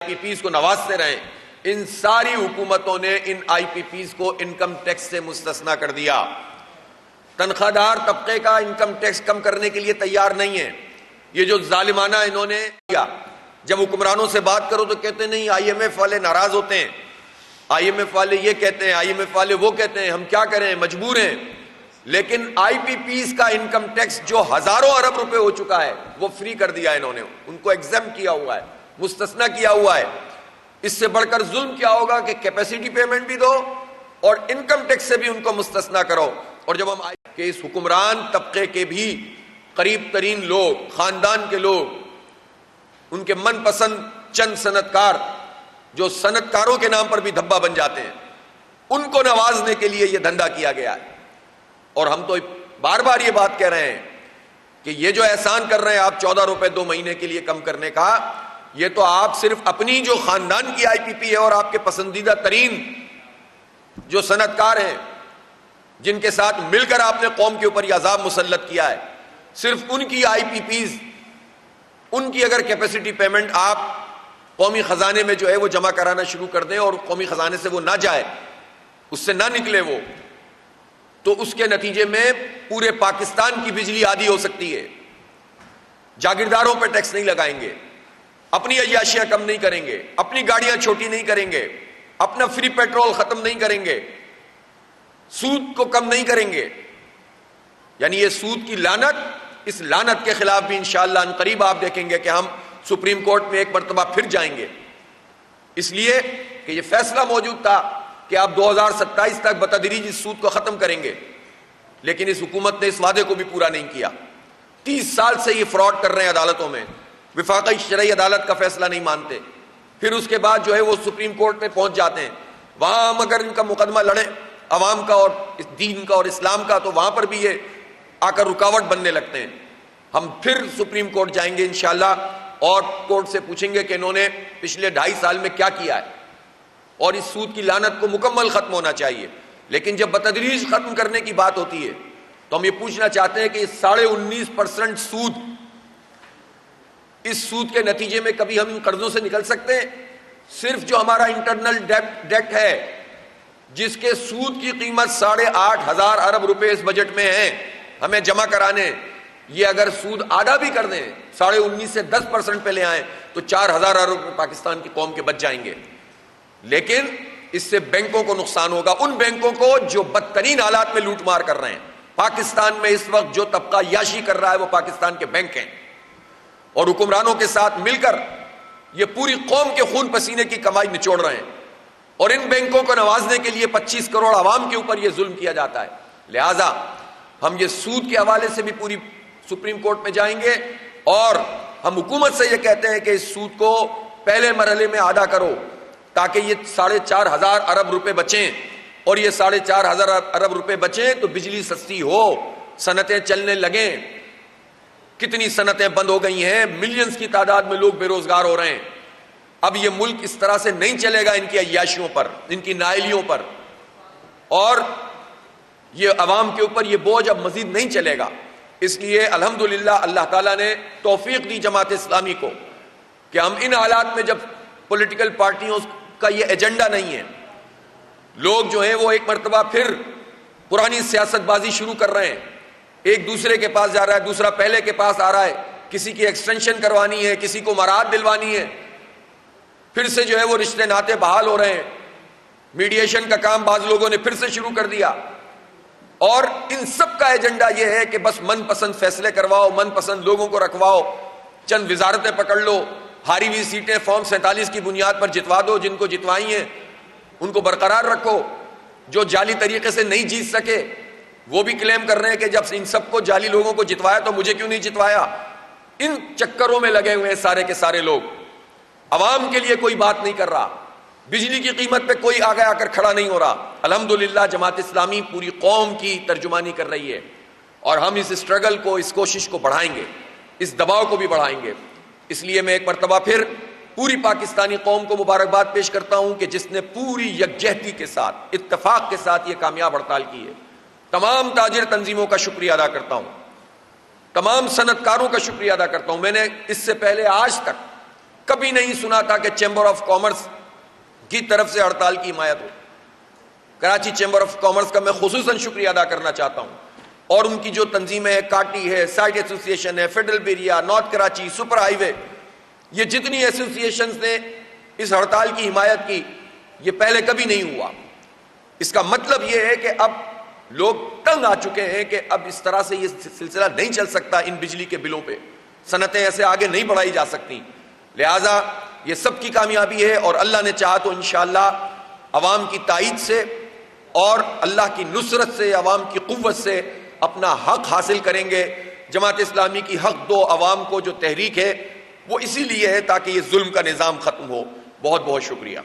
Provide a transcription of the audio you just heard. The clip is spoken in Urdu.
پی پیز کو نوازتے رہیں، ان ساری حکومتوں نے ان آئی پی پیز کو انکم ٹیکس سے مستثنا کر دیا۔ تنخواہ دار طبقے کا انکم ٹیکس کم کرنے کے لیے تیار نہیں ہے۔ یہ جو ظالمانہ انہوں نے کیا، جب حکمرانوں سے بات کرو تو کہتے نہیں آئی ایم ایف والے ناراض ہوتے ہیں، آئی ایم ایف والے یہ کہتے ہیں، آئی ایم ایف والے وہ کہتے ہیں، ہم کیا کریں، مجبور ہیں۔ لیکن آئی پی پیز کا انکم ٹیکس جو ہزاروں ارب روپے ہو چکا ہے وہ فری کر دیا انہوں نے، ان کو ایگزم کیا ہوا ہے، مستثنا کیا ہوا ہے۔ اس سے بڑھ کر ظلم کیا ہوگا کہ کیپیسٹی پیمنٹ بھی دو اور انکم ٹیکس سے بھی ان کو مستثنا کرو۔ اور جب ہم کہ اس حکمران طبقے کے بھی قریب ترین لوگ، خاندان کے لوگ، ان کے من پسند چند صنعت کار جو صنعت کاروں کے نام پر بھی دھبا بن جاتے ہیں، ان کو نوازنے کے لیے یہ دھندا کیا گیا ہے۔ اور ہم تو بار بار یہ بات کہہ رہے ہیں کہ یہ جو احسان کر رہے ہیں آپ 14 روپے 2 مہینے کے لیے کم کرنے کا، یہ تو آپ صرف اپنی جو خاندان کی آئی پی پی ہے اور آپ کے پسندیدہ ترین جو صنعت کار ہیں جن کے ساتھ مل کر آپ نے قوم کے اوپر یہ عذاب مسلط کیا ہے، صرف ان کی آئی پی پیز، ان کی اگر کیپیسٹی پیمنٹ آپ قومی خزانے میں جو ہے وہ جمع کرانا شروع کر دیں اور قومی خزانے سے وہ نہ جائے، اس سے نہ نکلے وہ، تو اس کے نتیجے میں پورے پاکستان کی بجلی آدھی ہو سکتی ہے۔ جاگیرداروں پہ ٹیکس نہیں لگائیں گے، اپنی عیاشیاں کم نہیں کریں گے، اپنی گاڑیاں چھوٹی نہیں کریں گے، اپنا فری پیٹرول ختم نہیں کریں گے، سود کو کم نہیں کریں گے۔ یعنی یہ سود کی لعنت، اس لعنت کے خلاف بھی انشاءاللہ ان قریب آپ دیکھیں گے کہ ہم سپریم کورٹ میں ایک مرتبہ پھر جائیں گے، اس لیے کہ یہ فیصلہ موجود تھا کہ آپ 2027 تک بتدریج اس سود کو ختم کریں گے، لیکن اس حکومت نے اس وعدے کو بھی پورا نہیں کیا۔ 30 سال سے یہ فراڈ کر رہے ہیں عدالتوں میں، وفاقی شرعی عدالت کا فیصلہ نہیں مانتے، پھر اس کے بعد جو ہے وہ سپریم کورٹ میں پہنچ جاتے ہیں، وہاں ہم اگر ان کا مقدمہ لڑیں عوام کا اور دین کا اور اسلام کا، تو وہاں پر بھی یہ آ کر رکاوٹ بننے لگتے ہیں۔ ہم پھر سپریم کورٹ جائیں گے انشاءاللہ اور کورٹ سے پوچھیں گے کہ انہوں نے پچھلے 2.5 سال میں کیا کیا ہے، اور اس سود کی لعنت کو مکمل ختم ہونا چاہیے۔ لیکن جب بتدریج ختم کرنے کی بات ہوتی ہے تو ہم یہ پوچھنا چاہتے ہیں کہ 19.5% سود، اس سود کے نتیجے میں کبھی ہم ان قرضوں سے نکل سکتے ہیں؟ صرف جو ہمارا انٹرنل ڈیٹ ہے جس کے سود کی قیمت 8,500 ارب روپے اس بجٹ میں ہیں ہمیں جمع کرانے، یہ اگر سود آدھا بھی کر دیں، 19.5 سے 10% پہ لے آئیں تو 4,000 ارب روپے پاکستان کی قوم کے بچ جائیں گے۔ لیکن اس سے بینکوں کو نقصان ہوگا، ان بینکوں کو جو بدترین حالات میں لوٹ مار کر رہے ہیں۔ پاکستان میں اس وقت جو طبقہ عیاشی کر رہا ہے وہ پاکستان کے بینک ہیں، اور حکمرانوں کے ساتھ مل کر یہ پوری قوم کے خون پسینے کی کمائی نچوڑ رہے ہیں، اور ان بینکوں کو نوازنے کے لیے 25 کروڑ عوام کے اوپر یہ ظلم کیا جاتا ہے۔ لہٰذا ہم یہ سود کے حوالے سے بھی پوری سپریم کورٹ میں جائیں گے، اور ہم حکومت سے یہ کہتے ہیں کہ اس سود کو پہلے مرحلے میں آدھا کرو تاکہ یہ 4,500 ارب روپے بچیں، اور یہ 4,500 ارب روپے بچیں تو بجلی سستی ہو، صنعتیں چلنے لگیں۔ کتنی صنعتیں بند ہو گئی ہیں، ملینز کی تعداد میں لوگ بے روزگار ہو رہے ہیں۔ اب یہ ملک اس طرح سے نہیں چلے گا ان کی عیاشیوں پر، ان کی نائلیوں پر، اور یہ عوام کے اوپر یہ بوجھ اب مزید نہیں چلے گا۔ اس لیے الحمدللہ اللہ تعالیٰ نے توفیق دی جماعت اسلامی کو کہ ہم ان حالات میں، جب پولیٹیکل پارٹیوں کا یہ ایجنڈا نہیں ہے، لوگ جو ہیں وہ ایک مرتبہ پھر پرانی سیاست بازی شروع کر رہے ہیں، ایک دوسرے کے پاس جا رہا ہے، دوسرا پہلے کے پاس آ رہا ہے، کسی کی ایکسٹینشن کروانی ہے، کسی کو مراعات دلوانی ہے، پھر سے جو ہے وہ رشتے ناطے بحال ہو رہے ہیں، میڈیشن کا کام بعض لوگوں نے پھر سے شروع کر دیا، اور ان سب کا ایجنڈا یہ ہے کہ بس من پسند فیصلے کرواؤ، من پسند لوگوں کو رکھواؤ، چند وزارتیں پکڑ لو، ہاری ہوئی سیٹیں فارم 47 کی بنیاد پر جتوا دو، جن کو جتوائی ہیں ان کو برقرار رکھو، جو جعلی طریقے سے نہیں جیت سکے وہ بھی کلیم کر رہے ہیں کہ جب ان سب کو جعلی لوگوں کو جتوایا تو مجھے کیوں نہیں جتوایا۔ ان چکروں میں لگے ہوئے ہیں سارے کے سارے لوگ، عوام کے لیے کوئی بات نہیں کر رہا، بجلی کی قیمت پہ کوئی آگے آ کر کھڑا نہیں ہو رہا۔ الحمدللہ جماعت اسلامی پوری قوم کی ترجمانی کر رہی ہے، اور ہم اس اسٹرگل کو، اس کوشش کو بڑھائیں گے، اس دباؤ کو بھی بڑھائیں گے۔ اس لیے میں ایک مرتبہ پھر پوری پاکستانی قوم کو مبارکباد پیش کرتا ہوں کہ جس نے پوری یکجہتی کے ساتھ، اتفاق کے ساتھ یہ کامیاب ہڑتال کی ہے۔ تمام تاجر تنظیموں کا شکریہ ادا کرتا ہوں، تمام صنعت کاروں کا شکریہ ادا کرتا ہوں۔ میں نے اس سے پہلے آج تک کبھی نہیں سنا تھا کہ چیمبر آف کامرس کی طرف سے ہڑتال کی حمایت ہو. کراچی چیمبر آف کامرس کا میں خصوصاً شکریہ ادا کرنا چاہتا ہوں, اور ان کی جو تنظیمیں ہے, کاٹی ہے, سائٹ ایسوسیشن ہے, federal بیریا, north Karachi, super high وے, یہ جتنی ایسوسیشنز نے اس ہڑتال کی حمایت کی, یہ پہلے کبھی نہیں ہوا. اس کا مطلب یہ ہے کہ اب لوگ تنگ آ چکے ہیں کہ اب اس طرح سے یہ سلسلہ نہیں چل سکتا. ان بجلی کے بلوں پہ صنعتیں ایسے آگے نہیں بڑھائی جا سکتی. لہٰذا یہ سب کی کامیابی ہے, اور اللہ نے چاہا تو انشاءاللہ عوام کی تائید سے اور اللہ کی نصرت سے, عوام کی قوت سے اپنا حق حاصل کریں گے. جماعت اسلامی کی حق دو عوام کو جو تحریک ہے وہ اسی لیے ہے تاکہ یہ ظلم کا نظام ختم ہو. بہت بہت شکریہ.